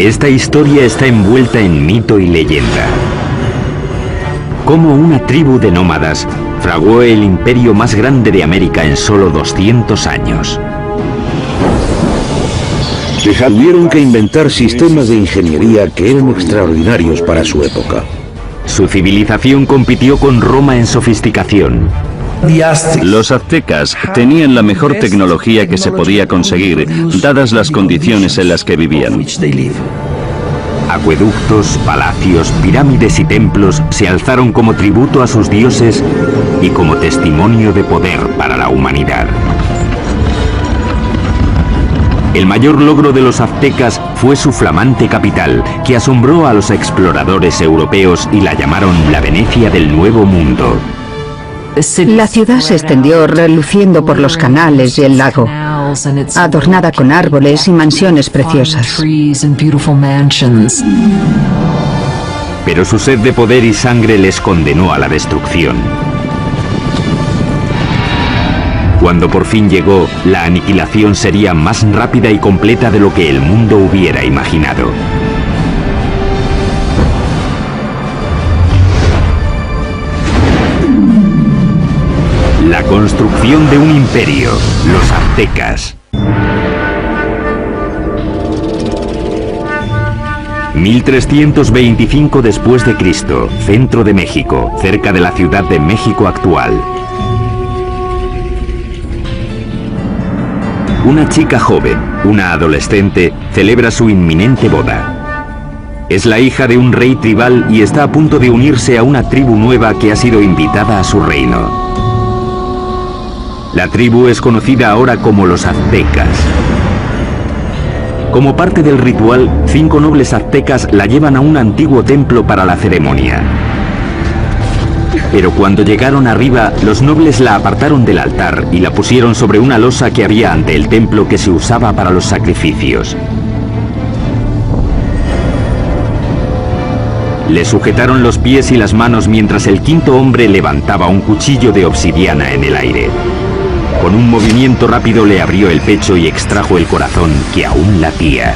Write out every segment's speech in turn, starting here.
Esta historia está envuelta en mito y leyenda. Cómo una tribu de nómadas fraguó el imperio más grande de América en solo 200 años. Tuvieron que inventar sistemas de ingeniería que eran extraordinarios para su época. Su civilización compitió con Roma en sofisticación. Los aztecas tenían la mejor tecnología que se podía conseguir, dadas las condiciones en las que vivían. Acueductos, palacios, pirámides y templos se alzaron como tributo a sus dioses y como testimonio de poder para la humanidad. El mayor logro de los aztecas fue su flamante capital, que asombró a los exploradores europeos y la llamaron la Venecia del Nuevo Mundo. La ciudad se extendió reluciendo por los canales y el lago, adornada con árboles y mansiones preciosas. Pero su sed de poder y sangre les condenó a la destrucción. Cuando por fin llegó, la aniquilación sería más rápida y completa de lo que el mundo hubiera imaginado. La construcción de un imperio, los aztecas. 1325 después de Cristo, centro de México, cerca de la Ciudad de México actual. Una chica joven, una adolescente, celebra su inminente boda. Es la hija de un rey tribal y está a punto de unirse a una tribu nueva que ha sido invitada a su reino. La tribu es conocida ahora como los aztecas. Como parte del ritual, 5 nobles aztecas la llevan a un antiguo templo para la ceremonia. Pero cuando llegaron arriba, los nobles la apartaron del altar y la pusieron sobre una losa que había ante el templo que se usaba para los sacrificios. Le sujetaron los pies y las manos mientras el 5.º hombre levantaba un cuchillo de obsidiana en el aire. Con un movimiento rápido le abrió el pecho y extrajo el corazón que aún latía.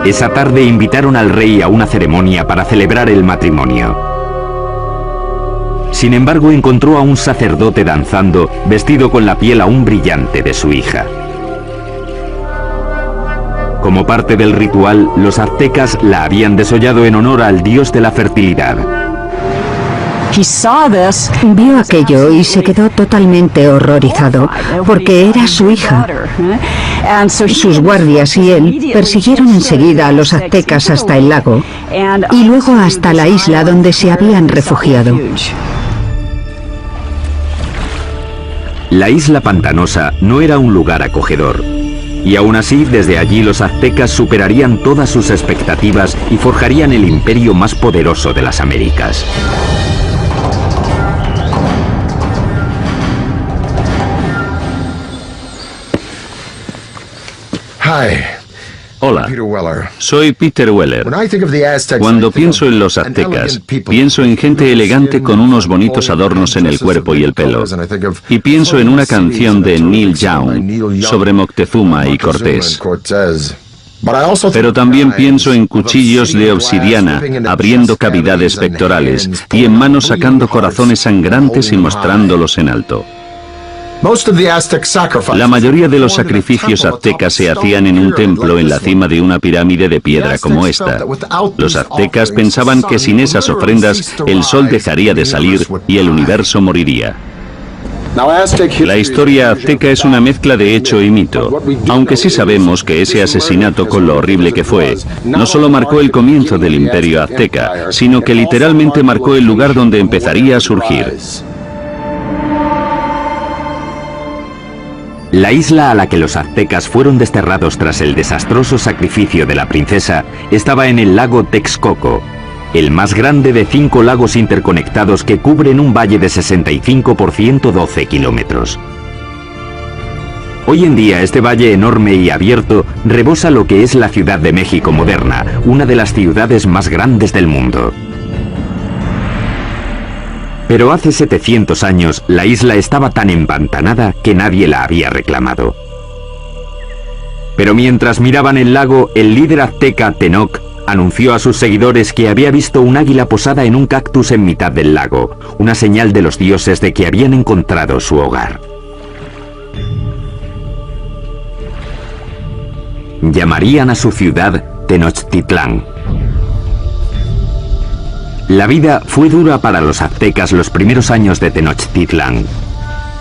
Esa tarde invitaron al rey a una ceremonia para celebrar el matrimonio. Sin embargo, encontró a un sacerdote danzando, vestido con la piel aún brillante de su hija. Como parte del ritual, los aztecas la habían desollado en honor al dios de la fertilidad. Vio aquello y se quedó totalmente horrorizado, porque era su hija. Sus guardias y él persiguieron enseguida a los aztecas hasta el lago y luego hasta la isla donde se habían refugiado. La isla pantanosa no era un lugar acogedor. Y aún así, desde allí los aztecas superarían todas sus expectativas y forjarían el imperio más poderoso de las Américas. Hola, soy Peter Weller. Cuando pienso en los aztecas, pienso en gente elegante con unos bonitos adornos en el cuerpo y el pelo. Y pienso en una canción de Neil Young sobre Moctezuma y Cortés. Pero también pienso en cuchillos de obsidiana abriendo cavidades pectorales y en manos sacando corazones sangrantes y mostrándolos en alto. La mayoría de los sacrificios aztecas se hacían en un templo en la cima de una pirámide de piedra como esta. Los aztecas pensaban que sin esas ofrendas el sol dejaría de salir y el universo moriría. La historia azteca es una mezcla de hecho y mito, aunque sí sabemos que ese asesinato, con lo horrible que fue, no solo marcó el comienzo del imperio azteca, sino que literalmente marcó el lugar donde empezaría a surgir. La isla a la que los aztecas fueron desterrados tras el desastroso sacrificio de la princesa estaba en el lago Texcoco, el más grande de 5 lagos interconectados que cubren un valle de 65 por 112 kilómetros. Hoy en día este valle enorme y abierto rebosa lo que es la Ciudad de México moderna, una de las ciudades más grandes del mundo. Pero hace 700 años la isla estaba tan empantanada que nadie la había reclamado. Pero mientras miraban el lago, el líder azteca Tenoch anunció a sus seguidores que había visto un águila posada en un cactus en mitad del lago, una señal de los dioses de que habían encontrado su hogar. Llamarían a su ciudad Tenochtitlán. La vida fue dura para los aztecas los primeros años de Tenochtitlán,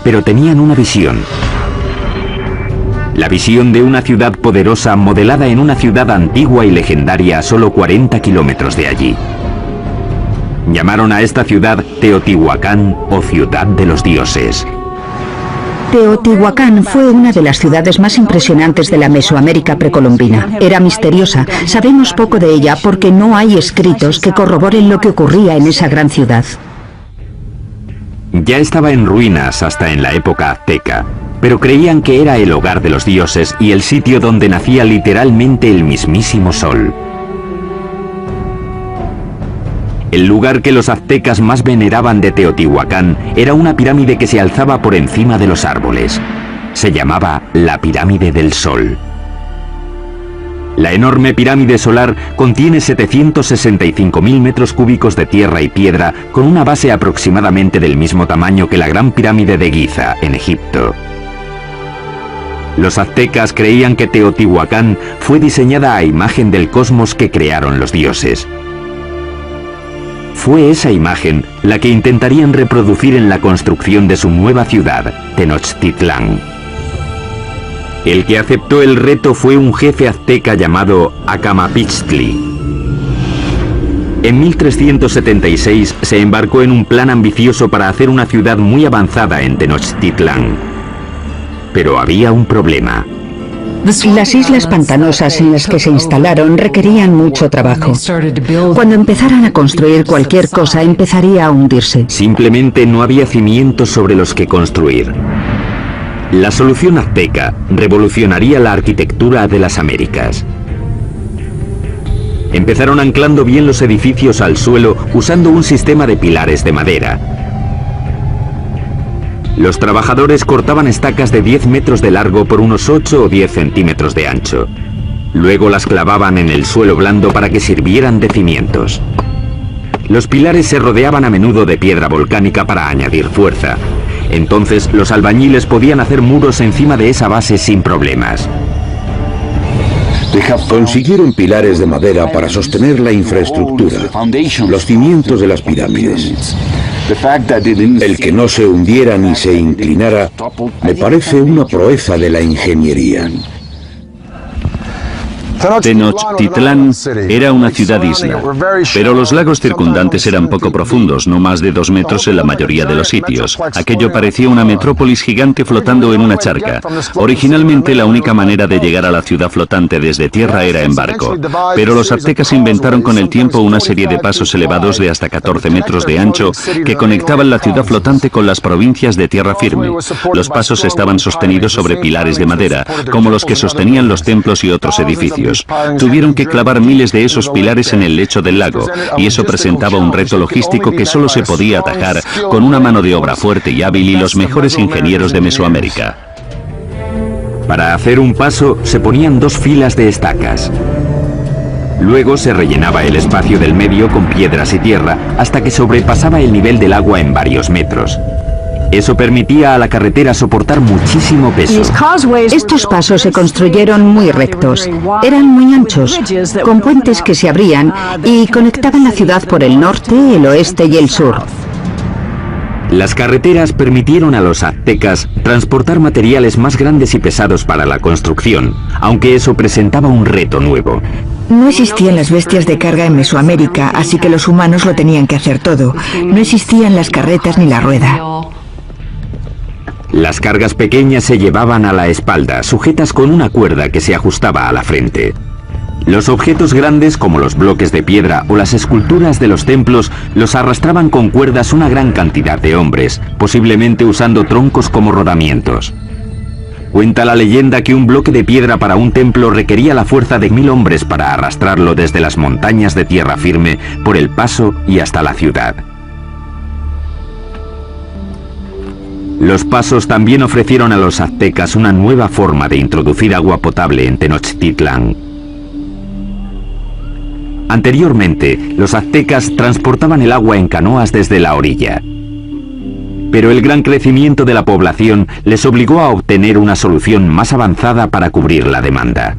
pero tenían una visión. La visión de una ciudad poderosa modelada en una ciudad antigua y legendaria a solo 40 kilómetros de allí. Llamaron a esta ciudad Teotihuacán o Ciudad de los Dioses. Teotihuacán fue una de las ciudades más impresionantes de la Mesoamérica precolombina. Era misteriosa. Sabemos poco de ella porque no hay escritos que corroboren lo que ocurría en esa gran ciudad. Ya estaba en ruinas hasta en la época azteca, pero creían que era el hogar de los dioses y el sitio donde nacía literalmente el mismísimo sol. El lugar que los aztecas más veneraban de Teotihuacán era una pirámide que se alzaba por encima de los árboles. Se llamaba la Pirámide del Sol. La enorme pirámide solar contiene 765.000 metros cúbicos de tierra y piedra con una base aproximadamente del mismo tamaño que la Gran Pirámide de Giza, en Egipto. Los aztecas creían que Teotihuacán fue diseñada a imagen del cosmos que crearon los dioses. Fue esa imagen la que intentarían reproducir en la construcción de su nueva ciudad, Tenochtitlán. El que aceptó el reto fue un jefe azteca llamado Acamapichtli. En 1376 se embarcó en un plan ambicioso para hacer una ciudad muy avanzada en Tenochtitlán. Pero había un problema. Las islas pantanosas en las que se instalaron requerían mucho trabajo. Cuando empezaran a construir cualquier cosa, empezaría a hundirse. Simplemente no había cimientos sobre los que construir. La solución azteca revolucionaría la arquitectura de las Américas. Empezaron anclando bien los edificios al suelo usando un sistema de pilares de madera. Los trabajadores cortaban estacas de 10 metros de largo por unos 8 o 10 centímetros de ancho. Luego las clavaban en el suelo blando para que sirvieran de cimientos. Los pilares se rodeaban a menudo de piedra volcánica para añadir fuerza. Entonces los albañiles podían hacer muros encima de esa base sin problemas. Consiguieron pilares de madera para sostener la infraestructura, los cimientos de las pirámides. El que no se hundiera ni se inclinara me parece una proeza de la ingeniería. Tenochtitlán era una ciudad-isla, pero los lagos circundantes eran poco profundos, no más de 2 metros en la mayoría de los sitios. Aquello parecía una metrópolis gigante flotando en una charca. Originalmente la única manera de llegar a la ciudad flotante desde tierra era en barco, pero los aztecas inventaron con el tiempo una serie de pasos elevados de hasta 14 metros de ancho que conectaban la ciudad flotante con las provincias de tierra firme. Los pasos estaban sostenidos sobre pilares de madera, como los que sostenían los templos y otros edificios. Tuvieron que clavar miles de esos pilares en el lecho del lago, y eso presentaba un reto logístico que solo se podía atajar con una mano de obra fuerte y hábil y los mejores ingenieros de Mesoamérica. Para hacer un paso se ponían 2 filas de estacas. Luego se rellenaba el espacio del medio con piedras y tierra hasta que sobrepasaba el nivel del agua en varios metros. Eso permitía a la carretera soportar muchísimo peso. Estos pasos se construyeron muy rectos. Eran muy anchos, con puentes que se abrían y conectaban la ciudad por el norte, el oeste y el sur. Las carreteras permitieron a los aztecas transportar materiales más grandes y pesados para la construcción, aunque eso presentaba un reto nuevo. No existían las bestias de carga en Mesoamérica, así que los humanos lo tenían que hacer todo. No existían las carretas ni la rueda. Las cargas pequeñas se llevaban a la espalda, sujetas con una cuerda que se ajustaba a la frente. Los objetos grandes, como los bloques de piedra o las esculturas de los templos, los arrastraban con cuerdas una gran cantidad de hombres, posiblemente usando troncos como rodamientos. Cuenta la leyenda que un bloque de piedra para un templo requería la fuerza de 1000 hombres para arrastrarlo desde las montañas de tierra firme por el paso y hasta la ciudad. Los pasos también ofrecieron a los aztecas una nueva forma de introducir agua potable en Tenochtitlán. Anteriormente, los aztecas transportaban el agua en canoas desde la orilla. Pero el gran crecimiento de la población les obligó a obtener una solución más avanzada para cubrir la demanda.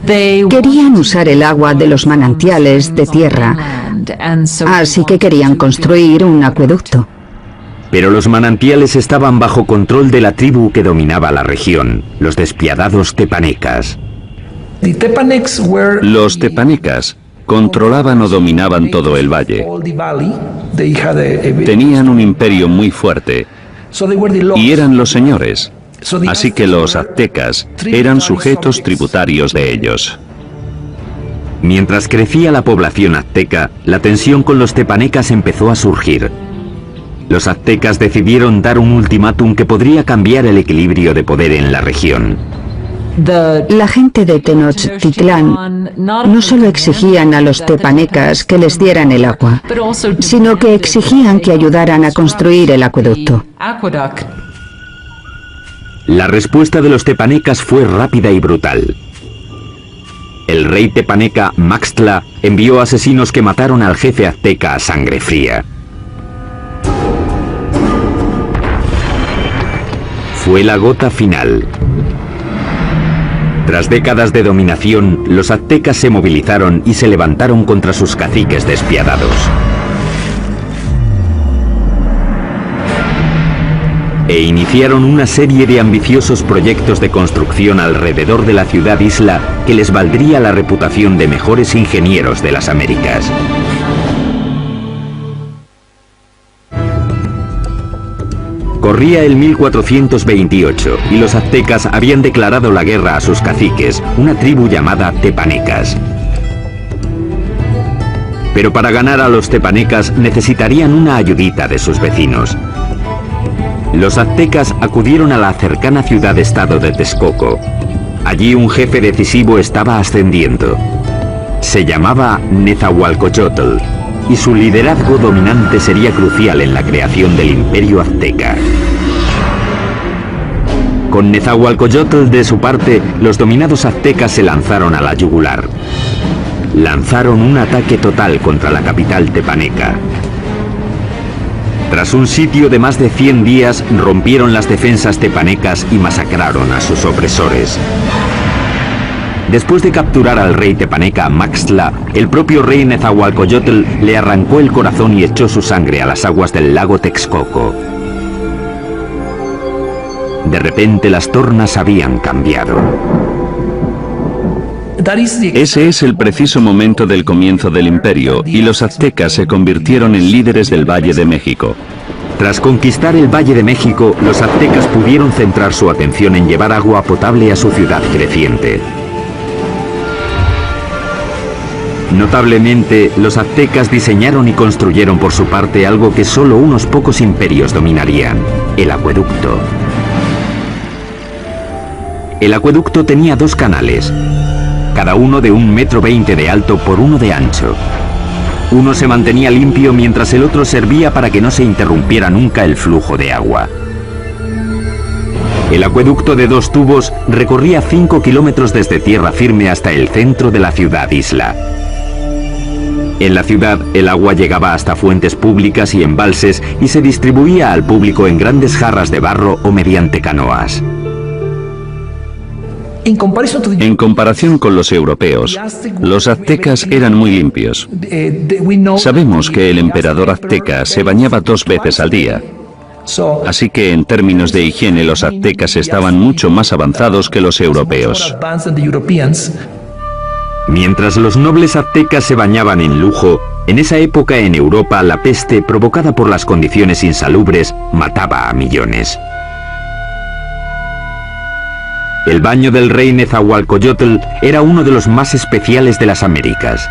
Querían usar el agua de los manantiales de tierra, así que querían construir un acueducto. Pero los manantiales estaban bajo control de la tribu que dominaba la región, los despiadados tepanecas. Los tepanecas controlaban o dominaban todo el valle. Tenían un imperio muy fuerte y eran los señores. Así que los aztecas eran sujetos tributarios de ellos. Mientras crecía la población azteca, la tensión con los tepanecas empezó a surgir. Los aztecas decidieron dar un ultimátum que podría cambiar el equilibrio de poder en la región. La gente de Tenochtitlán no solo exigían a los tepanecas que les dieran el agua, sino que exigían que ayudaran a construir el acueducto. La respuesta de los tepanecas fue rápida y brutal. El rey tepaneca Maxtla envió asesinos que mataron al jefe azteca a sangre fría. Fue la gota final. Tras décadas de dominación, los aztecas se movilizaron y se levantaron contra sus caciques despiadados. E iniciaron una serie de ambiciosos proyectos de construcción alrededor de la ciudad-isla que les valdría la reputación de mejores ingenieros de las Américas. Corría el 1428 y los aztecas habían declarado la guerra a sus caciques, una tribu llamada tepanecas. Pero para ganar a los tepanecas necesitarían una ayudita de sus vecinos. Los aztecas acudieron a la cercana ciudad-estado de Texcoco. Allí un jefe decisivo estaba ascendiendo. Se llamaba Nezahualcóyotl, y su liderazgo dominante sería crucial en la creación del imperio azteca. Con Nezahualcóyotl de su parte, los dominados aztecas se lanzaron a la yugular. Lanzaron un ataque total contra la capital tepaneca. Tras un sitio de más de 100 días, rompieron las defensas tepanecas y masacraron a sus opresores. Después de capturar al rey tepaneca Maxtla, el propio rey Nezahualcóyotl le arrancó el corazón y echó su sangre a las aguas del lago Texcoco. De repente las tornas habían cambiado. Ese es el preciso momento del comienzo del imperio, y los aztecas se convirtieron en líderes del Valle de México. Tras conquistar el Valle de México, los aztecas pudieron centrar su atención en llevar agua potable a su ciudad creciente. Notablemente, los aztecas diseñaron y construyeron por su parte algo que solo unos pocos imperios dominarían: el acueducto. El acueducto tenía 2 canales, cada uno de 1,20 m de alto por 1 de ancho. Uno se mantenía limpio mientras el otro servía para que no se interrumpiera nunca el flujo de agua. El acueducto de 2 tubos recorría 5 kilómetros desde tierra firme hasta el centro de la ciudad-isla. En la ciudad, el agua llegaba hasta fuentes públicas y embalses y se distribuía al público en grandes jarras de barro o mediante canoas. En comparación con los europeos, los aztecas eran muy limpios. Sabemos que el emperador azteca se bañaba 2 veces al día. Así que en términos de higiene los aztecas estaban mucho más avanzados que los europeos. Mientras los nobles aztecas se bañaban en lujo, en esa época en Europa la peste, provocada por las condiciones insalubres, mataba a millones. El baño del rey Nezahualcóyotl era uno de los más especiales de las Américas.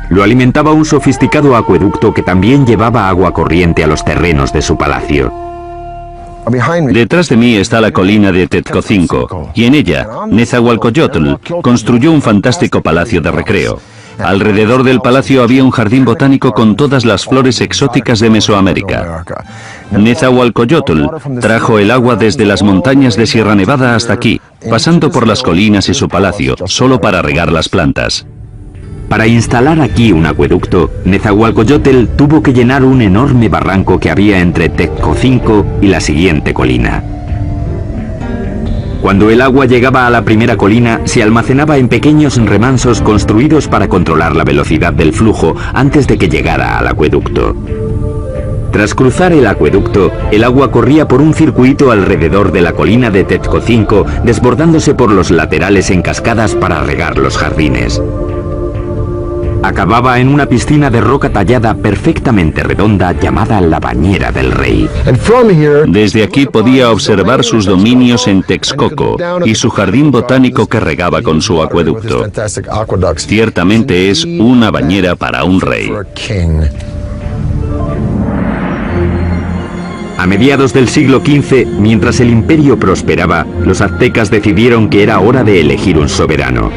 Lo alimentaba un sofisticado acueducto que también llevaba agua corriente a los terrenos de su palacio. Detrás de mí está la colina de Tezcocinco, y en ella, Nezahualcóyotl construyó un fantástico palacio de recreo. Alrededor del palacio había un jardín botánico con todas las flores exóticas de Mesoamérica. Nezahualcóyotl trajo el agua desde las montañas de Sierra Nevada hasta aquí, pasando por las colinas y su palacio, solo para regar las plantas. Para instalar aquí un acueducto, Nezahualcóyotl tuvo que llenar un enorme barranco que había entre Texcocinco y la siguiente colina. Cuando el agua llegaba a la primera colina, se almacenaba en pequeños remansos construidos para controlar la velocidad del flujo antes de que llegara al acueducto. Tras cruzar el acueducto, el agua corría por un circuito alrededor de la colina de Texcocinco, desbordándose por los laterales en cascadas para regar los jardines. Acababa en una piscina de roca tallada perfectamente redonda llamada la Bañera del Rey. Desde aquí podía observar sus dominios en Texcoco y su jardín botánico que regaba con su acueducto. Ciertamente es una bañera para un rey. A mediados del siglo XV, mientras el imperio prosperaba, los aztecas decidieron que era hora de elegir un soberano.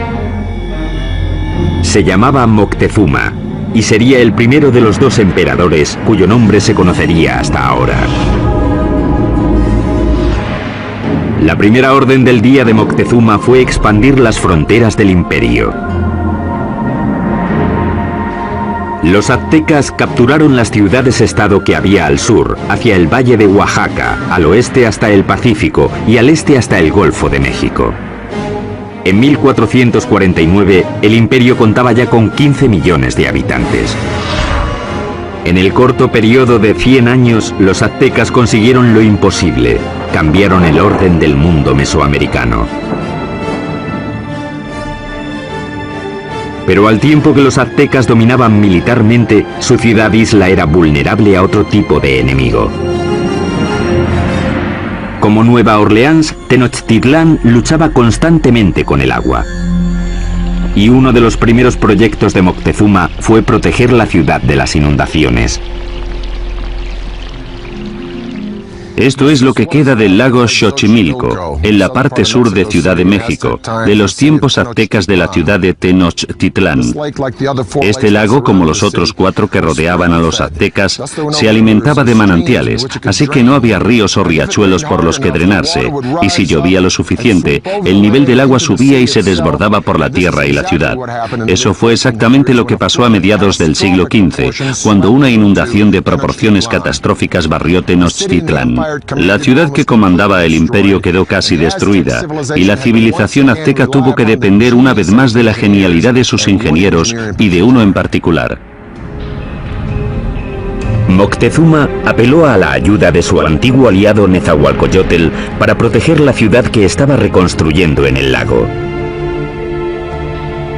Se llamaba Moctezuma y sería el primero de los dos emperadores cuyo nombre se conocería hasta ahora. La primera orden del día de Moctezuma fue expandir las fronteras del imperio. Los aztecas capturaron las ciudades-estado que había al sur, hacia el valle de Oaxaca, al oeste hasta el Pacífico y al este hasta el Golfo de México. En 1449, el imperio contaba ya con 15 millones de habitantes. En el corto periodo de 100 años, los aztecas consiguieron lo imposible. Cambiaron el orden del mundo mesoamericano. Pero al tiempo que los aztecas dominaban militarmente, su ciudad-isla era vulnerable a otro tipo de enemigo. Como Nueva Orleans, Tenochtitlán luchaba constantemente con el agua. Y uno de los primeros proyectos de Moctezuma fue proteger la ciudad de las inundaciones. Esto es lo que queda del lago Xochimilco, en la parte sur de Ciudad de México, de los tiempos aztecas de la ciudad de Tenochtitlán. Este lago, como los otros 4 que rodeaban a los aztecas, se alimentaba de manantiales, así que no había ríos o riachuelos por los que drenarse, y si llovía lo suficiente, el nivel del agua subía y se desbordaba por la tierra y la ciudad. Eso fue exactamente lo que pasó a mediados del siglo XV, cuando una inundación de proporciones catastróficas barrió Tenochtitlán. La ciudad que comandaba el imperio quedó casi destruida, y la civilización azteca tuvo que depender una vez más de la genialidad de sus ingenieros y de uno en particular. Moctezuma apeló a la ayuda de su antiguo aliado Nezahualcóyotl para proteger la ciudad que estaba reconstruyendo en el lago.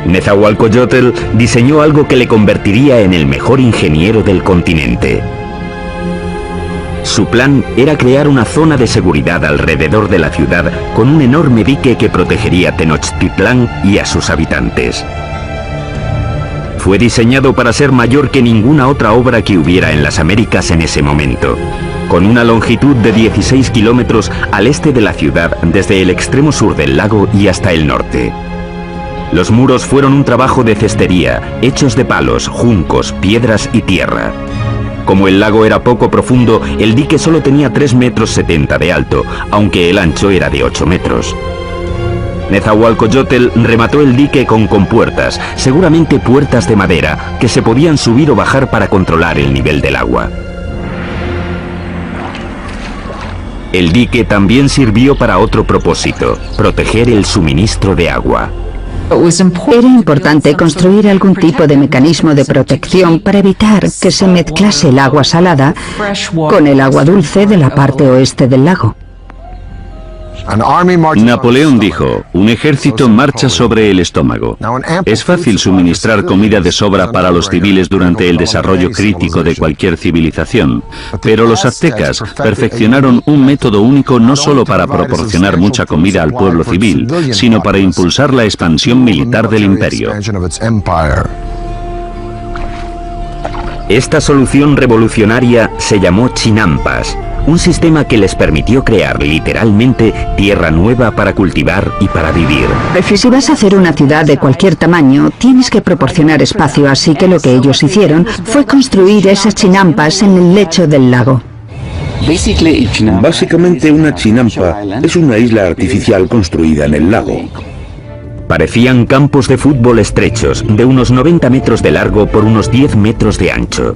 Nezahualcóyotl diseñó algo que le convertiría en el mejor ingeniero del continente. Su plan era crear una zona de seguridad alrededor de la ciudad con un enorme dique que protegería Tenochtitlán y a sus habitantes. Fue diseñado para ser mayor que ninguna otra obra que hubiera en las Américas en ese momento, con una longitud de 16 kilómetros al este de la ciudad desde el extremo sur del lago y hasta el norte. Los muros fueron un trabajo de cestería, hechos de palos, juncos, piedras y tierra. Como el lago era poco profundo, el dique solo tenía 3,70 metros de alto, aunque el ancho era de 8 metros. Nezahualcóyotl remató el dique con compuertas, seguramente puertas de madera, que se podían subir o bajar para controlar el nivel del agua. El dique también sirvió para otro propósito, proteger el suministro de agua. Era importante construir algún tipo de mecanismo de protección para evitar que se mezclase el agua salada con el agua dulce de la parte oeste del lago. Napoleón dijo, un ejército marcha sobre el estómago. Es fácil suministrar comida de sobra para los civiles durante el desarrollo crítico de cualquier civilización, pero los aztecas perfeccionaron un método único no solo para proporcionar mucha comida al pueblo civil, sino para impulsar la expansión militar del imperio. Esta solución revolucionaria se llamó chinampas, un sistema que les permitió crear literalmente tierra nueva para cultivar y para vivir. Si vas a hacer una ciudad de cualquier tamaño, tienes que proporcionar espacio, así que lo que ellos hicieron fue construir esas chinampas en el lecho del lago. Básicamente una chinampa es una isla artificial construida en el lago. Parecían campos de fútbol estrechos, de unos 90 metros de largo por unos 10 metros de ancho.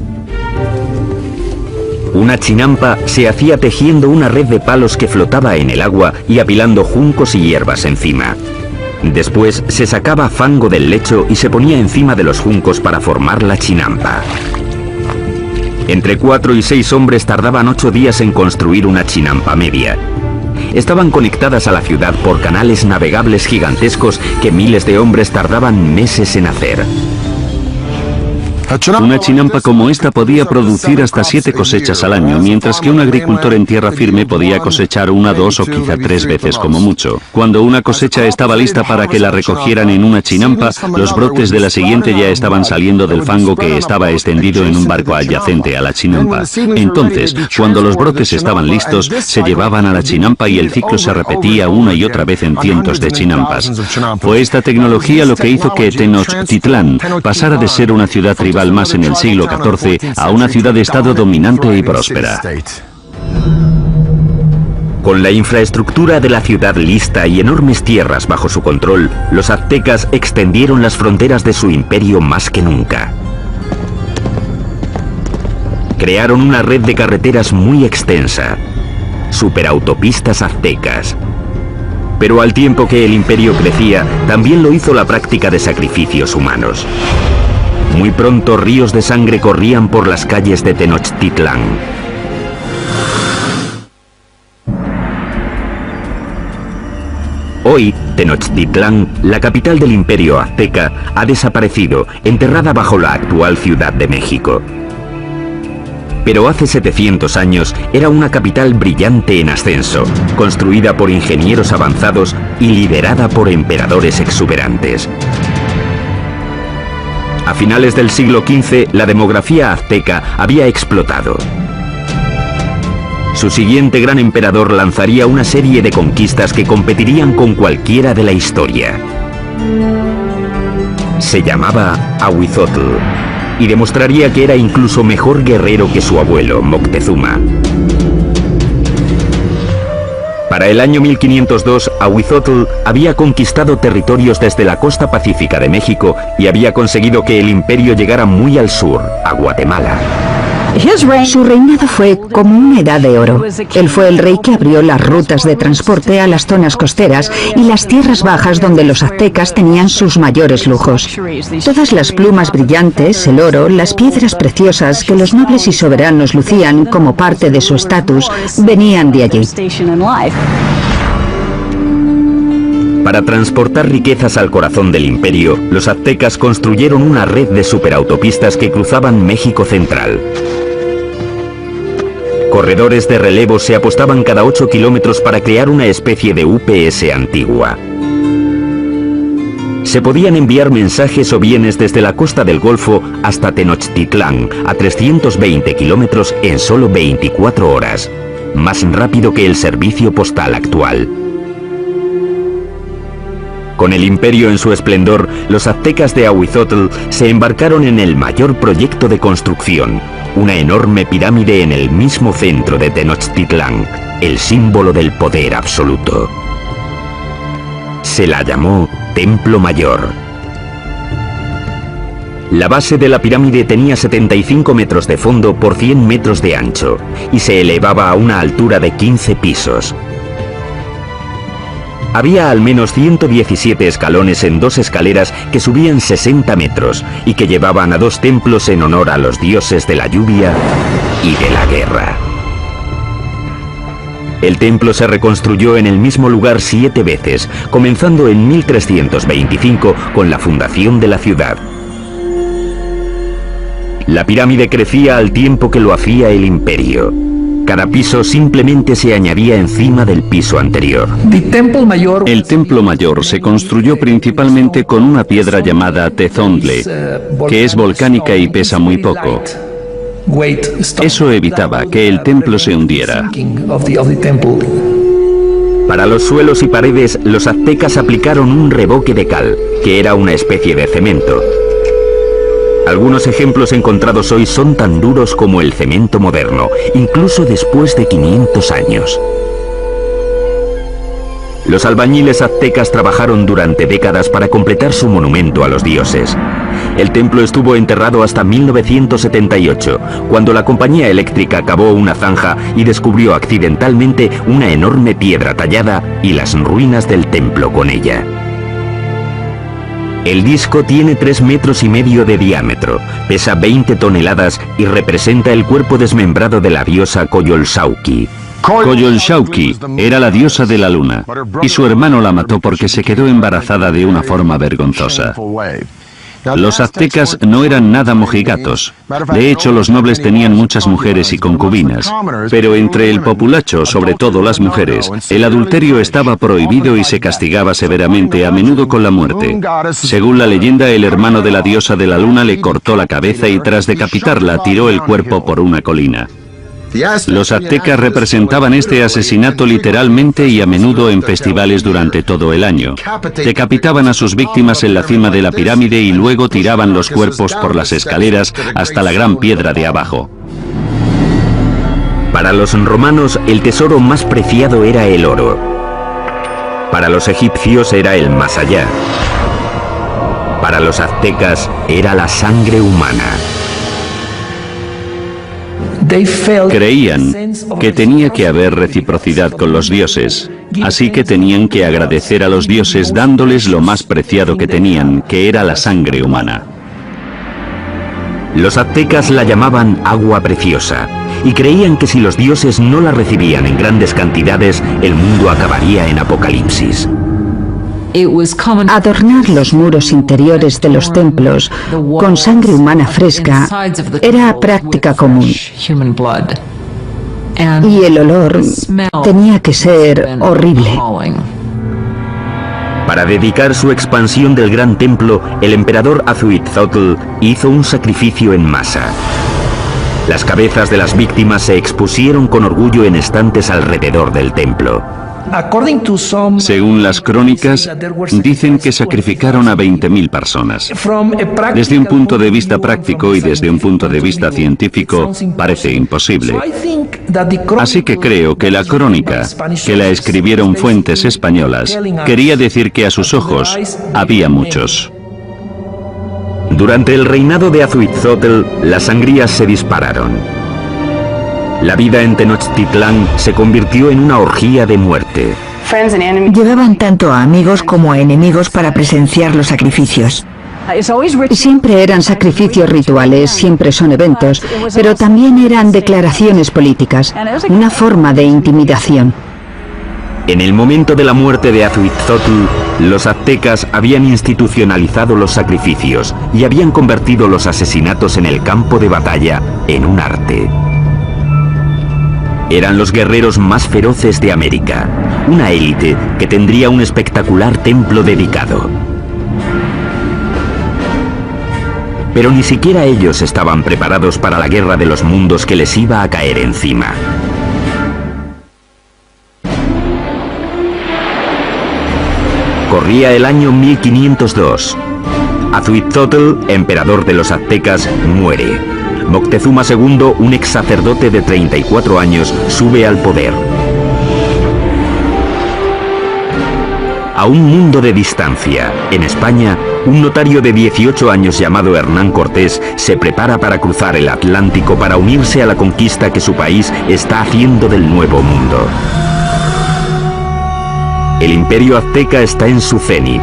Una chinampa se hacía tejiendo una red de palos que flotaba en el agua y apilando juncos y hierbas encima. Después se sacaba fango del lecho y se ponía encima de los juncos para formar la chinampa. Entre 4 y 6 hombres tardaban 8 días en construir una chinampa media. Estaban conectadas a la ciudad por canales navegables gigantescos que miles de hombres tardaban meses en hacer. Una chinampa como esta podía producir hasta 7 cosechas al año, mientras que un agricultor en tierra firme podía cosechar 1, 2 o quizá 3 veces como mucho. Cuando una cosecha estaba lista para que la recogieran en una chinampa, los brotes de la siguiente ya estaban saliendo del fango que estaba extendido en un barco adyacente a la chinampa. Entonces, cuando los brotes estaban listos, se llevaban a la chinampa y el ciclo se repetía una y otra vez en cientos de chinampas. Fue esta tecnología lo que hizo que Tenochtitlán pasara de ser una ciudad tribal más en el siglo XIV a una ciudad-estado dominante y próspera. Con la infraestructura de la ciudad lista y enormes tierras bajo su control, los aztecas extendieron las fronteras de su imperio más que nunca. Crearon una red de carreteras muy extensa, superautopistas aztecas. Pero al tiempo que el imperio crecía, también lo hizo la práctica de sacrificios humanos. Muy pronto ríos de sangre corrían por las calles de Tenochtitlán. Hoy, Tenochtitlán, la capital del imperio azteca, ha desaparecido, enterrada bajo la actual Ciudad de México. Pero hace 700 años era una capital brillante en ascenso, construida por ingenieros avanzados y liderada por emperadores exuberantes. A finales del siglo XV, la demografía azteca había explotado. Su siguiente gran emperador lanzaría una serie de conquistas que competirían con cualquiera de la historia. Se llamaba Ahuizotl y demostraría que era incluso mejor guerrero que su abuelo, Moctezuma. Para el año 1502, Ahuizotl había conquistado territorios desde la costa pacífica de México y había conseguido que el imperio llegara muy al sur, a Guatemala. Su reinado fue como una edad de oro. Él fue el rey que abrió las rutas de transporte a las zonas costeras y las tierras bajas donde los aztecas tenían sus mayores lujos. Todas las plumas brillantes, el oro, las piedras preciosas que los nobles y soberanos lucían como parte de su estatus, venían de allí. Para transportar riquezas al corazón del imperio, los aztecas construyeron una red de superautopistas que cruzaban México central. Corredores de relevo se apostaban cada 8 kilómetros para crear una especie de UPS antigua. Se podían enviar mensajes o bienes desde la costa del Golfo hasta Tenochtitlán, a 320 kilómetros en solo 24 horas, más rápido que el servicio postal actual. Con el imperio en su esplendor, los aztecas de Ahuizotl se embarcaron en el mayor proyecto de construcción, una enorme pirámide en el mismo centro de Tenochtitlán, el símbolo del poder absoluto. Se la llamó Templo Mayor. La base de la pirámide tenía 75 metros de fondo por 100 metros de ancho y se elevaba a una altura de 15 pisos. Había al menos 117 escalones en 2 escaleras que subían 60 metros y que llevaban a 2 templos en honor a los dioses de la lluvia y de la guerra. El templo se reconstruyó en el mismo lugar 7 veces, comenzando en 1325 con la fundación de la ciudad. La pirámide crecía al tiempo que lo hacía el imperio. Cada piso simplemente se añadía encima del piso anterior. El templo mayor se construyó principalmente con una piedra llamada tezontle, que es volcánica y pesa muy poco. Eso evitaba que el templo se hundiera. Para los suelos y paredes, los aztecas aplicaron un revoque de cal, que era una especie de cemento. Algunos ejemplos encontrados hoy son tan duros como el cemento moderno, incluso después de 500 años. Los albañiles aztecas trabajaron durante décadas para completar su monumento a los dioses. El templo estuvo enterrado hasta 1978, cuando la compañía eléctrica cavó una zanja y descubrió accidentalmente una enorme piedra tallada y las ruinas del templo con ella. El disco tiene 3,5 metros de diámetro, pesa 20 toneladas y representa el cuerpo desmembrado de la diosa Coyolxauhqui. Coyolxauhqui era la diosa de la luna, y su hermano la mató porque se quedó embarazada de una forma vergonzosa. Los aztecas no eran nada mojigatos. De hecho, los nobles tenían muchas mujeres y concubinas. Pero entre el populacho, sobre todo las mujeres, el adulterio estaba prohibido y se castigaba severamente, a menudo con la muerte. Según la leyenda, el hermano de la diosa de la luna le cortó la cabeza y tras decapitarla tiró el cuerpo por una colina. Los aztecas representaban este asesinato literalmente y a menudo en festivales durante todo el año. Decapitaban a sus víctimas en la cima de la pirámide y luego tiraban los cuerpos por las escaleras hasta la gran piedra de abajo. Para los romanos, el tesoro más preciado era el oro. Para los egipcios era el más allá. Para los aztecas era la sangre humana. Creían que tenía que haber reciprocidad con los dioses, así que tenían que agradecer a los dioses dándoles lo más preciado que tenían, que era la sangre humana. Los aztecas la llamaban agua preciosa, y creían que si los dioses no la recibían en grandes cantidades, el mundo acabaría en apocalipsis. Adornar los muros interiores de los templos con sangre humana fresca era práctica común. Y el olor tenía que ser horrible. Para dedicar su expansión del gran templo, el emperador Azhuitzotl hizo un sacrificio en masa. Las cabezas de las víctimas se expusieron con orgullo en estantes alrededor del templo. Según las crónicas, dicen que sacrificaron a 20.000 personas. Desde un punto de vista práctico y desde un punto de vista científico, parece imposible. Así que creo que la crónica, que la escribieron fuentes españolas, quería decir que a sus ojos había muchos. Durante el reinado de Azhuitzotl, las sangrías se dispararon. La vida en Tenochtitlán se convirtió en una orgía de muerte. Llevaban tanto a amigos como a enemigos para presenciar los sacrificios. Siempre eran sacrificios rituales, siempre son eventos, pero también eran declaraciones políticas, una forma de intimidación. En el momento de la muerte de Azhuitzotl, los aztecas habían institucionalizado los sacrificios y habían convertido los asesinatos en el campo de batalla en un arte. Eran los guerreros más feroces de América, una élite que tendría un espectacular templo dedicado. Pero ni siquiera ellos estaban preparados para la guerra de los mundos que les iba a caer encima. Corría el año 1502. Azhuitzotl, emperador de los aztecas, muere. Moctezuma II, un ex sacerdote de 34 años, sube al poder. A un mundo de distancia, en España, un notario de 18 años llamado Hernán Cortés se prepara para cruzar el Atlántico para unirse a la conquista que su país está haciendo del Nuevo Mundo. El imperio azteca está en su cenit.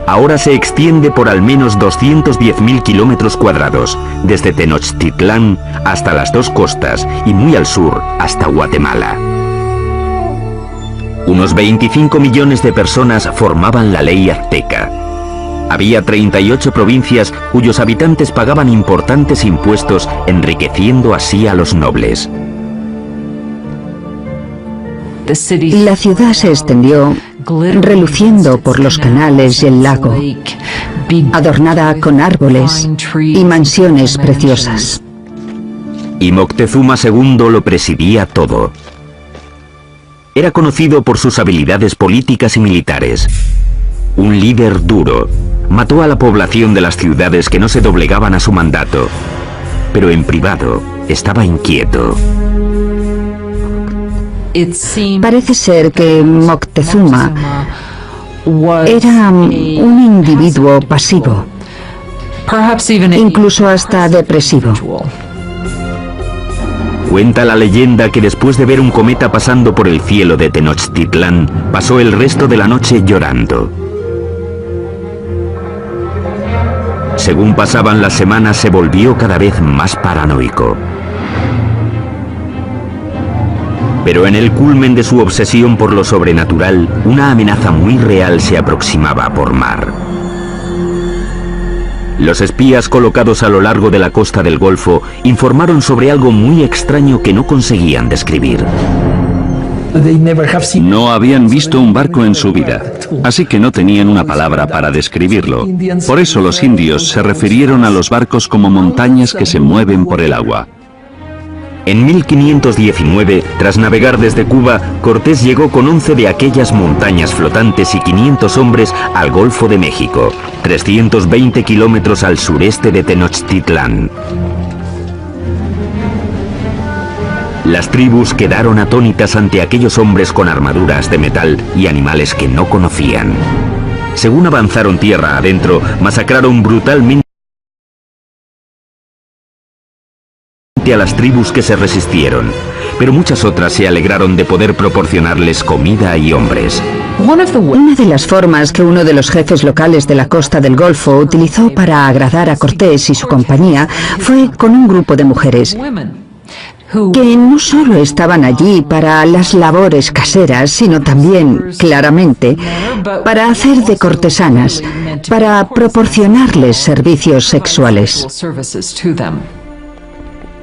Ahora se extiende por al menos 210.000 kilómetros cuadrados, desde Tenochtitlán hasta las dos costas y muy al sur hasta Guatemala. Unos 25 millones de personas formaban la ley azteca. Había 38 provincias cuyos habitantes pagaban importantes impuestos, enriqueciendo así a los nobles. La ciudad se extendió, reluciendo por los canales y el lago, adornada con árboles y mansiones preciosas. Y Moctezuma II lo presidía todo. Era conocido por sus habilidades políticas y militares. Un líder duro. Mató a la población de las ciudades que no se doblegaban a su mandato. Pero en privado estaba inquieto. Parece ser que Moctezuma era un individuo pasivo, incluso hasta depresivo. Cuenta la leyenda que después de ver un cometa pasando por el cielo de Tenochtitlán, pasó el resto de la noche llorando. Según pasaban las semanas, se volvió cada vez más paranoico. Pero en el culmen de su obsesión por lo sobrenatural, una amenaza muy real se aproximaba por mar. Los espías colocados a lo largo de la costa del Golfo informaron sobre algo muy extraño que no conseguían describir. No habían visto un barco en su vida, así que no tenían una palabra para describirlo. Por eso los indios se refirieron a los barcos como montañas que se mueven por el agua. En 1519, tras navegar desde Cuba, Cortés llegó con 11 de aquellas montañas flotantes y 500 hombres al Golfo de México, 320 kilómetros al sureste de Tenochtitlán. Las tribus quedaron atónitas ante aquellos hombres con armaduras de metal y animales que no conocían. Según avanzaron tierra adentro, masacraron brutalmente a las tribus que se resistieron, pero muchas otras se alegraron de poder proporcionarles comida y hombres. Una de las formas que uno de los jefes locales de la costa del Golfo utilizó para agradar a Cortés y su compañía fue con un grupo de mujeres que no solo estaban allí para las labores caseras, sino también, claramente, para hacer de cortesanas, para proporcionarles servicios sexuales.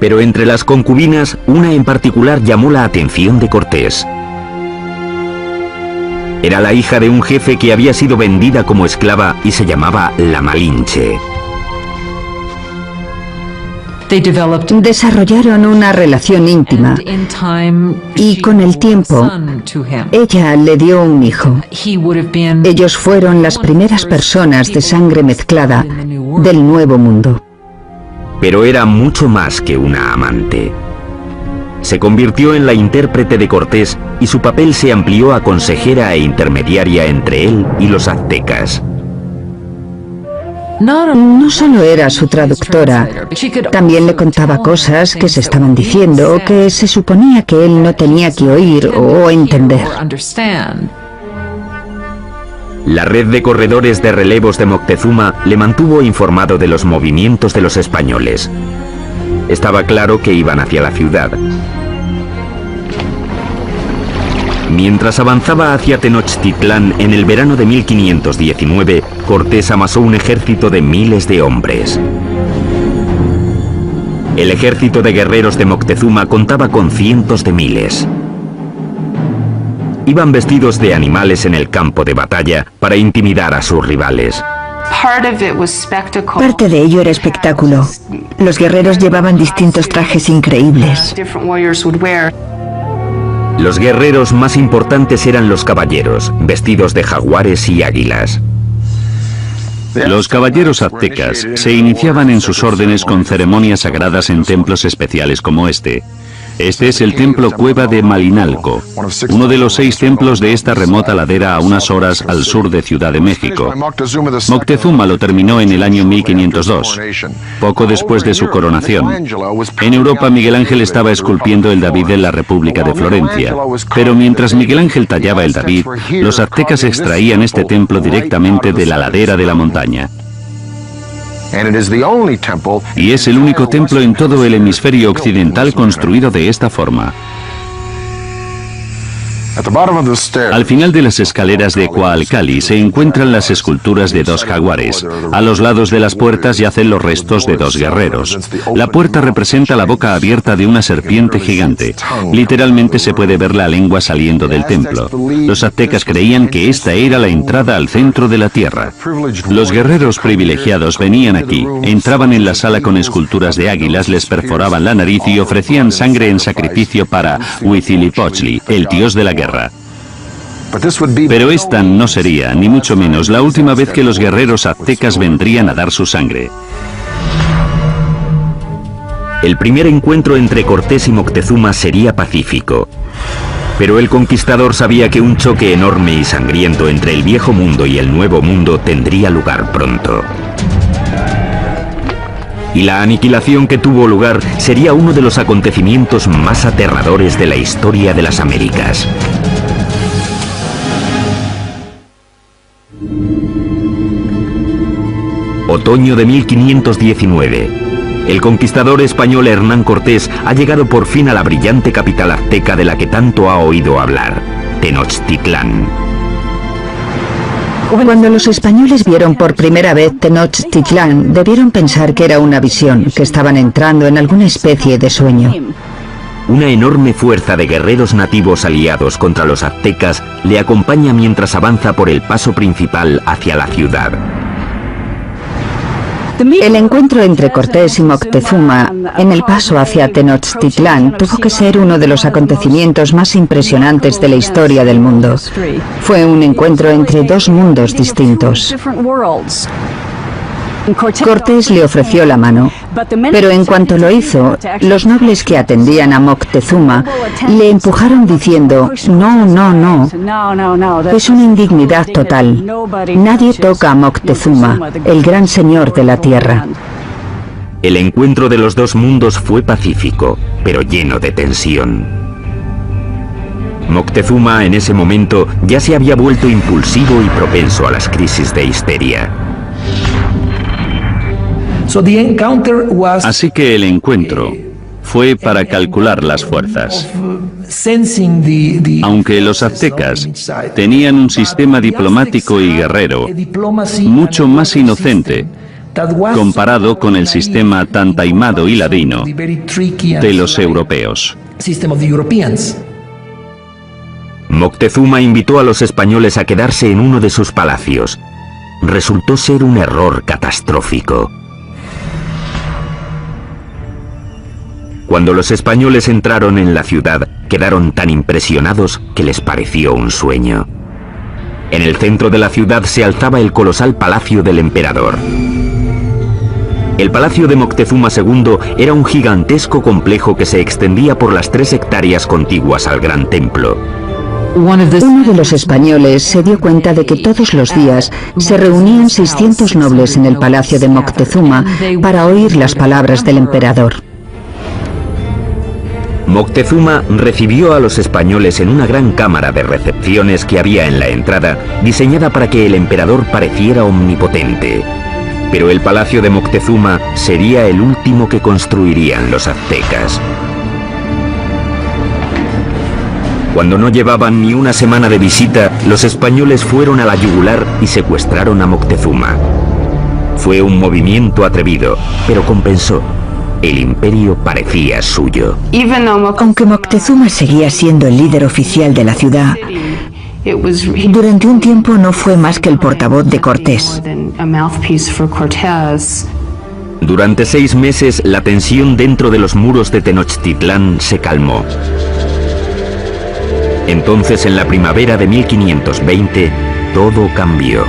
Pero entre las concubinas, una en particular llamó la atención de Cortés. Era la hija de un jefe que había sido vendida como esclava y se llamaba la Malinche. Desarrollaron una relación íntima y con el tiempo ella le dio un hijo. Ellos fueron las primeras personas de sangre mezclada del Nuevo Mundo. Pero era mucho más que una amante. Se convirtió en la intérprete de Cortés y su papel se amplió a consejera e intermediaria entre él y los aztecas. No solo era su traductora, también le contaba cosas que se estaban diciendo o que se suponía que él no tenía que oír o entender. La red de corredores de relevos de Moctezuma le mantuvo informado de los movimientos de los españoles. Estaba claro que iban hacia la ciudad. Mientras avanzaba hacia Tenochtitlán en el verano de 1519, Cortés amasó un ejército de miles de hombres. El ejército de guerreros de Moctezuma contaba con cientos de miles. Iban vestidos de animales en el campo de batalla para intimidar a sus rivales. Parte de ello era espectáculo. Los guerreros llevaban distintos trajes increíbles. Los guerreros más importantes eran los caballeros, vestidos de jaguares y águilas. Los caballeros aztecas se iniciaban en sus órdenes con ceremonias sagradas en templos especiales como este. Este es el templo Cueva de Malinalco, uno de los 6 templos de esta remota ladera a unas horas al sur de Ciudad de México. Moctezuma lo terminó en el año 1502, poco después de su coronación. En Europa, Miguel Ángel estaba esculpiendo el David en la República de Florencia, pero mientras Miguel Ángel tallaba el David, los aztecas extraían este templo directamente de la ladera de la montaña. Y es el único templo en todo el hemisferio occidental construido de esta forma. Al final de las escaleras de Coalcali se encuentran las esculturas de dos jaguares. A los lados de las puertas yacen los restos de dos guerreros. La puerta representa la boca abierta de una serpiente gigante. Literalmente se puede ver la lengua saliendo del templo. Los aztecas creían que esta era la entrada al centro de la tierra. Los guerreros privilegiados venían aquí, entraban en la sala con esculturas de águilas, les perforaban la nariz y ofrecían sangre en sacrificio para Huitzilopochtli, el dios de la guerra. Pero esta no sería, ni mucho menos, la última vez que los guerreros aztecas vendrían a dar su sangre. El primer encuentro entre Cortés y Moctezuma sería pacífico. Pero el conquistador sabía que un choque enorme y sangriento entre el viejo mundo y el nuevo mundo tendría lugar pronto. Y la aniquilación que tuvo lugar sería uno de los acontecimientos más aterradores de la historia de las Américas. Otoño de 1519. El conquistador español Hernán Cortés ha llegado por fin a la brillante capital azteca de la que tanto ha oído hablar, Tenochtitlán. Cuando los españoles vieron por primera vez Tenochtitlán, debieron pensar que era una visión, que estaban entrando en alguna especie de sueño. Una enorme fuerza de guerreros nativos aliados contra los aztecas le acompaña mientras avanza por el paso principal hacia la ciudad. El encuentro entre Cortés y Moctezuma en el paso hacia Tenochtitlán tuvo que ser uno de los acontecimientos más impresionantes de la historia del mundo. Fue un encuentro entre dos mundos distintos. Cortés le ofreció la mano, pero en cuanto lo hizo, los nobles que atendían a Moctezuma le empujaron diciendo: no, no, no, es una indignidad total. Nadie toca a Moctezuma, el gran señor de la tierra. El encuentro de los dos mundos fue pacífico, pero lleno de tensión. Moctezuma en ese momento ya se había vuelto impulsivo y propenso a las crisis de histeria. Así que el encuentro fue para calcular las fuerzas. Aunque los aztecas tenían un sistema diplomático y guerrero mucho más inocente comparado con el sistema tan taimado y ladino de los europeos. Moctezuma invitó a los españoles a quedarse en uno de sus palacios. Resultó ser un error catastrófico. Cuando los españoles entraron en la ciudad, quedaron tan impresionados que les pareció un sueño. En el centro de la ciudad se alzaba el colosal palacio del emperador. El palacio de Moctezuma II era un gigantesco complejo que se extendía por las 3 hectáreas contiguas al gran templo. Uno de los españoles se dio cuenta de que todos los días se reunían 600 nobles en el palacio de Moctezuma para oír las palabras del emperador. Moctezuma recibió a los españoles en una gran cámara de recepciones que había en la entrada, diseñada para que el emperador pareciera omnipotente. Pero el palacio de Moctezuma sería el último que construirían los aztecas. Cuando no llevaban ni una semana de visita, los españoles fueron a la yugular y secuestraron a Moctezuma. Fue un movimiento atrevido, pero compensó. El imperio parecía suyo. Aunque Moctezuma seguía siendo el líder oficial de la ciudad, durante un tiempo no fue más que el portavoz de Cortés. Durante 6 meses, la tensión dentro de los muros de Tenochtitlán se calmó. Entonces, en la primavera de 1520, todo cambió.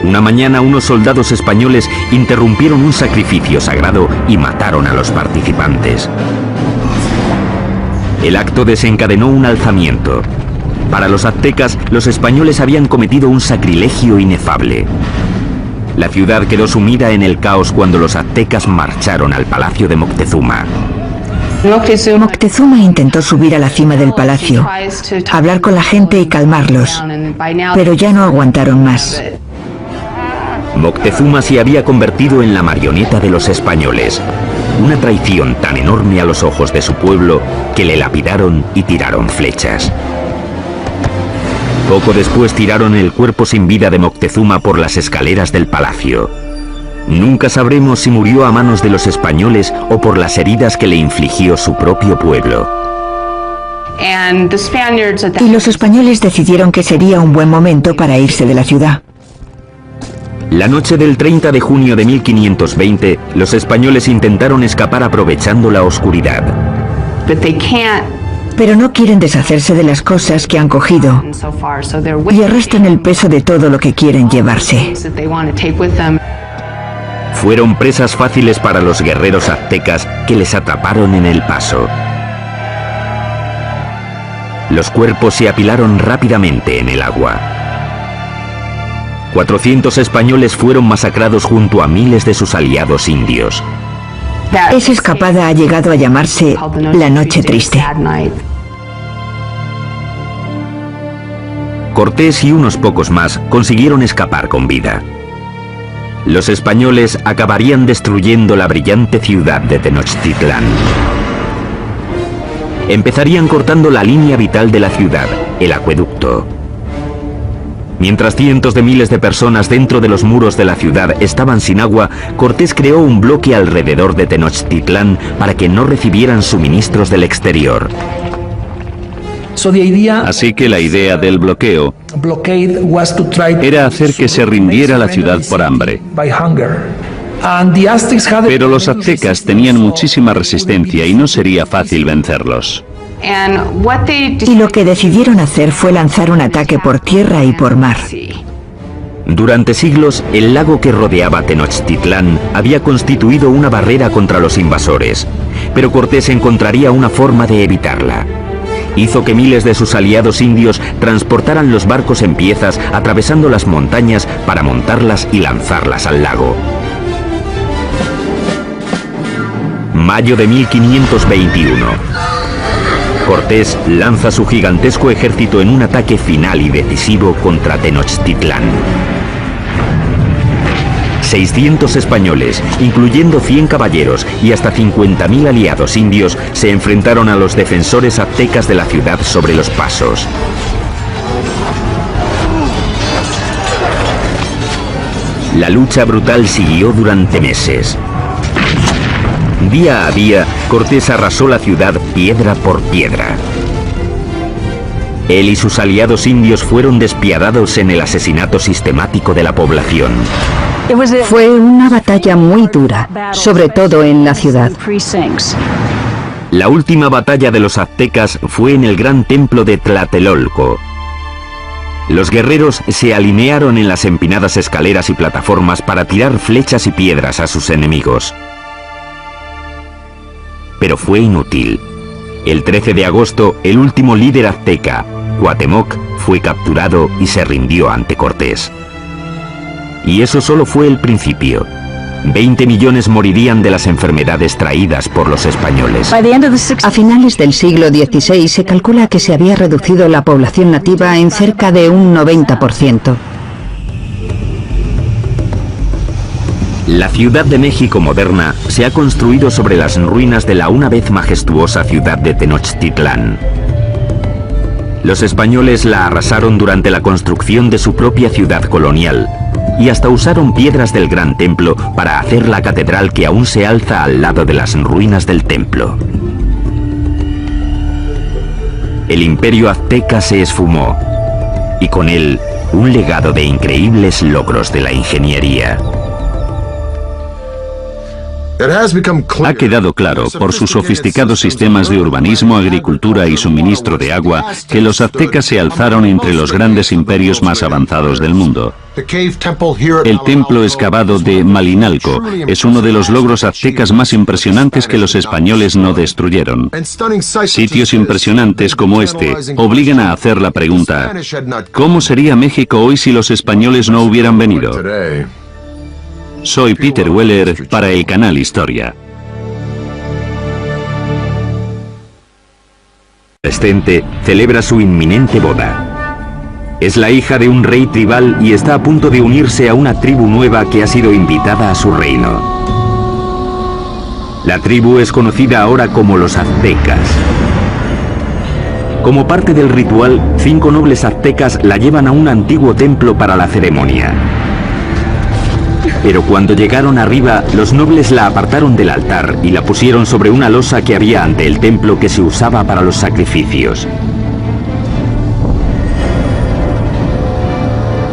Una mañana, unos soldados españoles interrumpieron un sacrificio sagrado y mataron a los participantes. El acto desencadenó un alzamiento. Para los aztecas, los españoles habían cometido un sacrilegio inefable. La ciudad quedó sumida en el caos cuando los aztecas marcharon al palacio de Moctezuma. Moctezuma intentó subir a la cima del palacio, hablar con la gente y calmarlos, pero ya no aguantaron más. Moctezuma se había convertido en la marioneta de los españoles, una traición tan enorme a los ojos de su pueblo que le lapidaron y tiraron flechas. Poco después tiraron el cuerpo sin vida de Moctezuma por las escaleras del palacio. Nunca sabremos si murió a manos de los españoles o por las heridas que le infligió su propio pueblo. Y los españoles decidieron que sería un buen momento para irse de la ciudad. La noche del 30 de junio de 1520, los españoles intentaron escapar aprovechando la oscuridad. Pero no quieren deshacerse de las cosas que han cogido y arrastran el peso de todo lo que quieren llevarse. Fueron presas fáciles para los guerreros aztecas que les atraparon en el paso. Los cuerpos se apilaron rápidamente en el agua. 400 españoles fueron masacrados junto a miles de sus aliados indios. Esa escapada ha llegado a llamarse la Noche Triste. Cortés y unos pocos más consiguieron escapar con vida. Los españoles acabarían destruyendo la brillante ciudad de Tenochtitlán. Empezarían cortando la línea vital de la ciudad, el acueducto. Mientras cientos de miles de personas dentro de los muros de la ciudad estaban sin agua, Cortés creó un bloque alrededor de Tenochtitlán para que no recibieran suministros del exterior. Así que la idea del bloqueo era hacer que se rindiera la ciudad por hambre. Pero los aztecas tenían muchísima resistencia y no sería fácil vencerlos. Y lo que decidieron hacer fue lanzar un ataque por tierra y por mar. Durante siglos, el lago que rodeaba Tenochtitlán había constituido una barrera contra los invasores, pero Cortés encontraría una forma de evitarla. Hizo que miles de sus aliados indios transportaran los barcos en piezas atravesando las montañas para montarlas y lanzarlas al lago. Mayo de 1521. Cortés lanza su gigantesco ejército en un ataque final y decisivo contra Tenochtitlán. 600 españoles, incluyendo 100 caballeros y hasta 50.000 aliados indios, se enfrentaron a los defensores aztecas de la ciudad sobre los pasos. La lucha brutal siguió durante meses. Día a día, Cortés arrasó la ciudad piedra por piedra. Él y sus aliados indios fueron despiadados en el asesinato sistemático de la población. Fue una batalla muy dura, sobre todo en la ciudad. La última batalla de los aztecas fue en el gran templo de Tlatelolco. Los guerreros se alinearon en las empinadas escaleras y plataformas para tirar flechas y piedras a sus enemigos. Pero fue inútil. El 13 de agosto, el último líder azteca, Cuauhtémoc, fue capturado y se rindió ante Cortés. Y eso solo fue el principio. 20 millones morirían de las enfermedades traídas por los españoles. A finales del siglo XVI se calcula que se había reducido la población nativa en cerca de un 90%. La Ciudad de México moderna se ha construido sobre las ruinas de la una vez majestuosa ciudad de Tenochtitlán. Los españoles la arrasaron durante la construcción de su propia ciudad colonial y hasta usaron piedras del Gran Templo para hacer la catedral que aún se alza al lado de las ruinas del templo. El imperio azteca se esfumó y con él un legado de increíbles logros de la ingeniería. Ha quedado claro, por sus sofisticados sistemas de urbanismo, agricultura y suministro de agua, que los aztecas se alzaron entre los grandes imperios más avanzados del mundo. El templo excavado de Malinalco es uno de los logros aztecas más impresionantes que los españoles no destruyeron. Sitios impresionantes como este obligan a hacer la pregunta: ¿cómo sería México hoy si los españoles no hubieran venido? Soy Peter Weller para el canal Historia. Adolescente celebra su inminente boda. Es la hija de un rey tribal y está a punto de unirse a una tribu nueva que ha sido invitada a su reino. La tribu es conocida ahora como los aztecas. Como parte del ritual, 5 nobles aztecas la llevan a un antiguo templo para la ceremonia. Pero cuando llegaron arriba, los nobles la apartaron del altar y la pusieron sobre una losa que había ante el templo que se usaba para los sacrificios.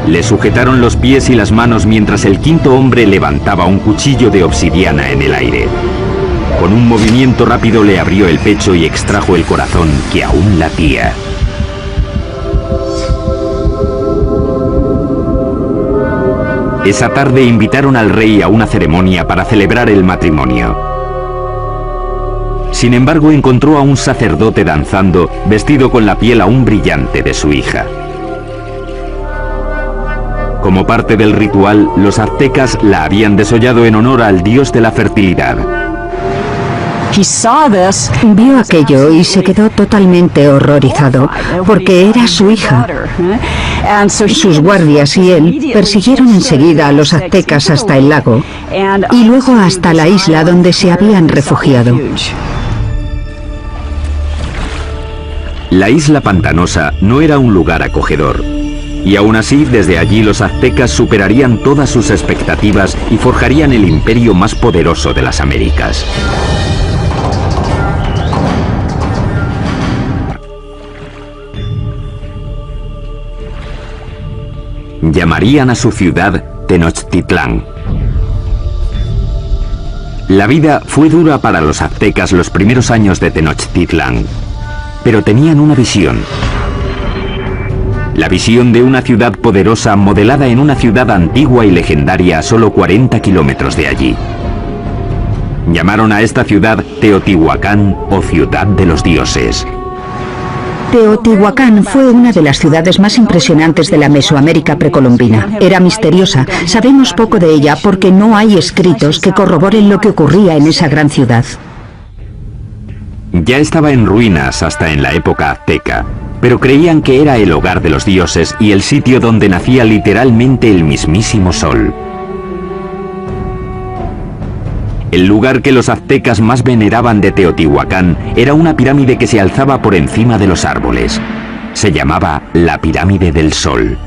Le sujetaron los pies y las manos mientras el quinto hombre levantaba un cuchillo de obsidiana en el aire. Con un movimiento rápido le abrió el pecho y extrajo el corazón, que aún latía. Esa tarde invitaron al rey a una ceremonia para celebrar el matrimonio. Sin embargo, encontró a un sacerdote danzando, vestido con la piel aún brillante de su hija. Como parte del ritual, los aztecas la habían desollado en honor al dios de la fertilidad. Vio aquello y se quedó totalmente horrorizado, porque era su hija. Sus guardias y él persiguieron enseguida a los aztecas hasta el lago y luego hasta la isla donde se habían refugiado. La isla pantanosa no era un lugar acogedor. Y aún así, desde allí los aztecas superarían todas sus expectativas y forjarían el imperio más poderoso de las Américas. Llamarían a su ciudad Tenochtitlán. La vida fue dura para los aztecas los primeros años de Tenochtitlán, pero tenían una visión. La visión de una ciudad poderosa modelada en una ciudad antigua y legendaria a solo 40 kilómetros de allí. Llamaron a esta ciudad Teotihuacán o Ciudad de los Dioses. Teotihuacán fue una de las ciudades más impresionantes de la Mesoamérica precolombina. Era misteriosa. Sabemos poco de ella porque no hay escritos que corroboren lo que ocurría en esa gran ciudad. Ya estaba en ruinas hasta en la época azteca, pero creían que era el hogar de los dioses y el sitio donde nacía literalmente el mismísimo sol. El lugar que los aztecas más veneraban de Teotihuacán era una pirámide que se alzaba por encima de los árboles. Se llamaba la Pirámide del Sol.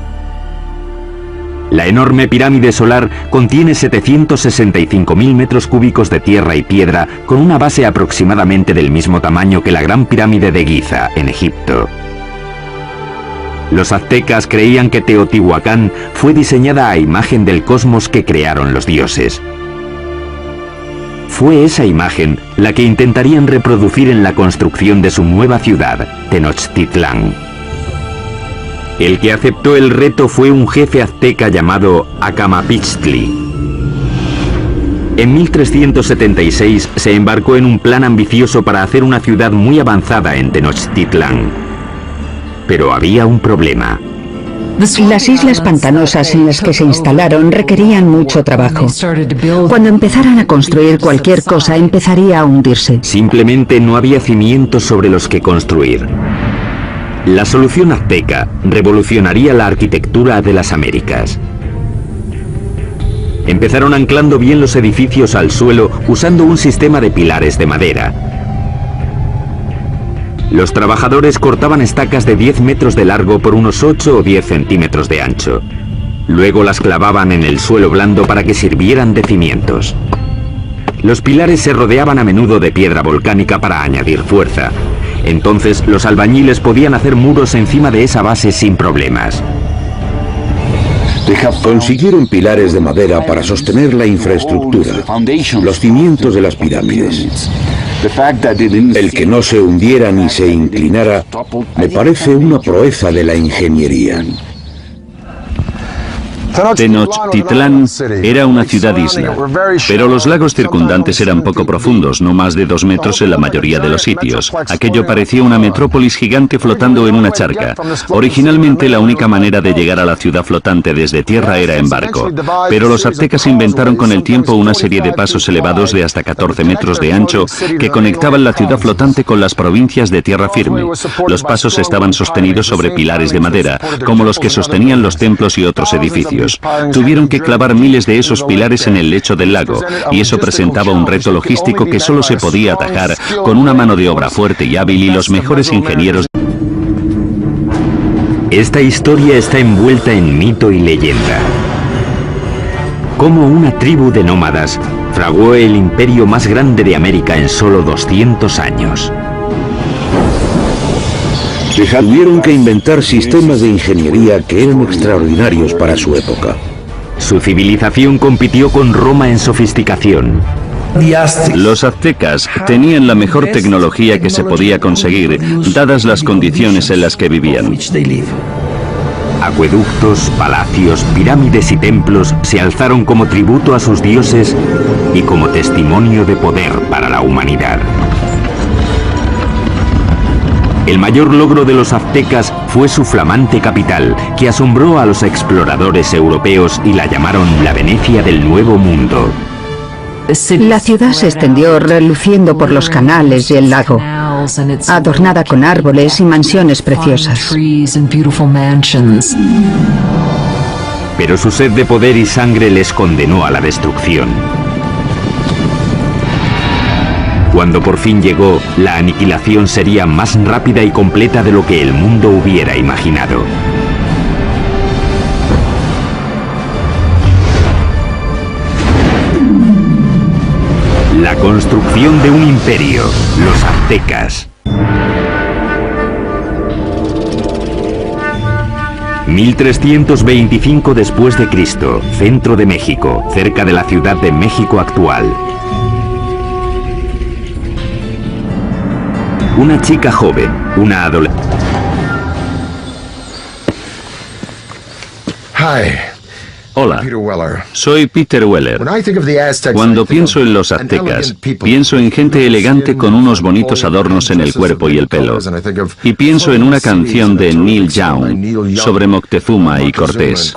La enorme pirámide solar contiene 765.000 metros cúbicos de tierra y piedra con una base aproximadamente del mismo tamaño que la Gran Pirámide de Giza, en Egipto. Los aztecas creían que Teotihuacán fue diseñada a imagen del cosmos que crearon los dioses. Fue esa imagen la que intentarían reproducir en la construcción de su nueva ciudad, Tenochtitlán. El que aceptó el reto fue un jefe azteca llamado Acamapixtli. En 1376 se embarcó en un plan ambicioso para hacer una ciudad muy avanzada en Tenochtitlán. Pero había un problema. Las islas pantanosas en las que se instalaron requerían mucho trabajo. Cuando empezaran a construir cualquier cosa, empezaría a hundirse. Simplemente no había cimientos sobre los que construir. La solución azteca revolucionaría la arquitectura de las Américas. Empezaron anclando bien los edificios al suelo usando un sistema de pilares de madera. Los trabajadores cortaban estacas de 10 metros de largo por unos 8 o 10 centímetros de ancho. Luego las clavaban en el suelo blando para que sirvieran de cimientos. Los pilares se rodeaban a menudo de piedra volcánica para añadir fuerza. Entonces los albañiles podían hacer muros encima de esa base sin problemas. Consiguieron pilares de madera para sostener la infraestructura, los cimientos de las pirámides. El que no se hundiera ni se inclinara me parece una proeza de la ingeniería. Tenochtitlán era una ciudad-isla, pero los lagos circundantes eran poco profundos, no más de 2 metros en la mayoría de los sitios. Aquello parecía una metrópolis gigante flotando en una charca. Originalmente la única manera de llegar a la ciudad flotante desde tierra era en barco, pero los aztecas inventaron con el tiempo una serie de pasos elevados de hasta 14 metros de ancho que conectaban la ciudad flotante con las provincias de tierra firme. Los pasos estaban sostenidos sobre pilares de madera, como los que sostenían los templos y otros edificios. Tuvieron que clavar miles de esos pilares en el lecho del lago, y eso presentaba un reto logístico que solo se podía atajar con una mano de obra fuerte y hábil y los mejores ingenieros. Esta historia está envuelta en mito y leyenda. Cómo una tribu de nómadas fraguó el imperio más grande de América en solo 200 años. Tuvieron que inventar sistemas de ingeniería que eran extraordinarios para su época. Su civilización compitió con Roma en sofisticación. Los aztecas tenían la mejor tecnología que se podía conseguir, dadas las condiciones en las que vivían. Acueductos, palacios, pirámides y templos se alzaron como tributo a sus dioses y como testimonio de poder para la humanidad. El mayor logro de los aztecas fue su flamante capital, que asombró a los exploradores europeos y la llamaron la Venecia del Nuevo Mundo. La ciudad se extendió reluciendo por los canales y el lago, adornada con árboles y mansiones preciosas. Pero su sed de poder y sangre les condenó a la destrucción. Cuando por fin llegó, la aniquilación sería más rápida y completa de lo que el mundo hubiera imaginado. La construcción de un imperio, los aztecas. 1325 después de Cristo, centro de México, cerca de la Ciudad de México actual. Una chica joven, una adolescente. Hola, soy Peter Weller. Cuando pienso en los aztecas, pienso en gente elegante con unos bonitos adornos en el cuerpo y el pelo. Y pienso en una canción de Neil Young sobre Moctezuma y Cortés.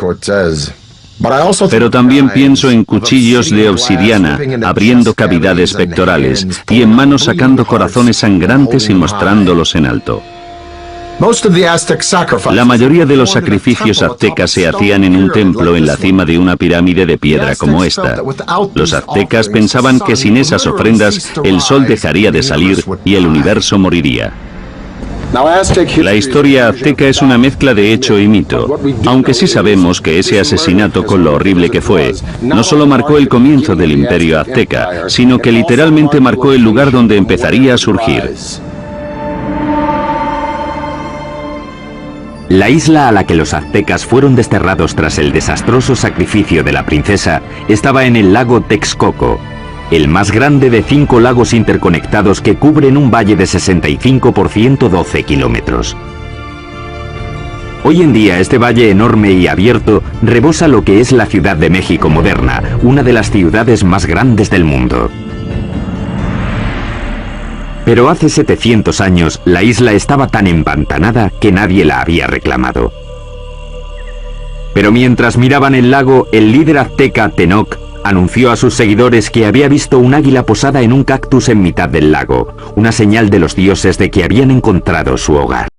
Pero también pienso en cuchillos de obsidiana abriendo cavidades pectorales y en manos sacando corazones sangrantes y mostrándolos en alto. La mayoría de los sacrificios aztecas se hacían en un templo en la cima de una pirámide de piedra como esta. Los aztecas pensaban que sin esas ofrendas el sol dejaría de salir y el universo moriría. La historia azteca es una mezcla de hecho y mito, aunque sí sabemos que ese asesinato, con lo horrible que fue, no solo marcó el comienzo del imperio azteca, sino que literalmente marcó el lugar donde empezaría a surgir. La isla a la que los aztecas fueron desterrados tras el desastroso sacrificio de la princesa estaba en el lago Texcoco, el más grande de 5 lagos interconectados que cubren un valle de 65 por 112 kilómetros. Hoy en día este valle enorme y abierto rebosa lo que es la Ciudad de México moderna, una de las ciudades más grandes del mundo. Pero hace 700 años la isla estaba tan empantanada que nadie la había reclamado. Pero mientras miraban el lago, el líder azteca Tenoch anunció a sus seguidores que había visto un águila posada en un cactus en mitad del lago, una señal de los dioses de que habían encontrado su hogar.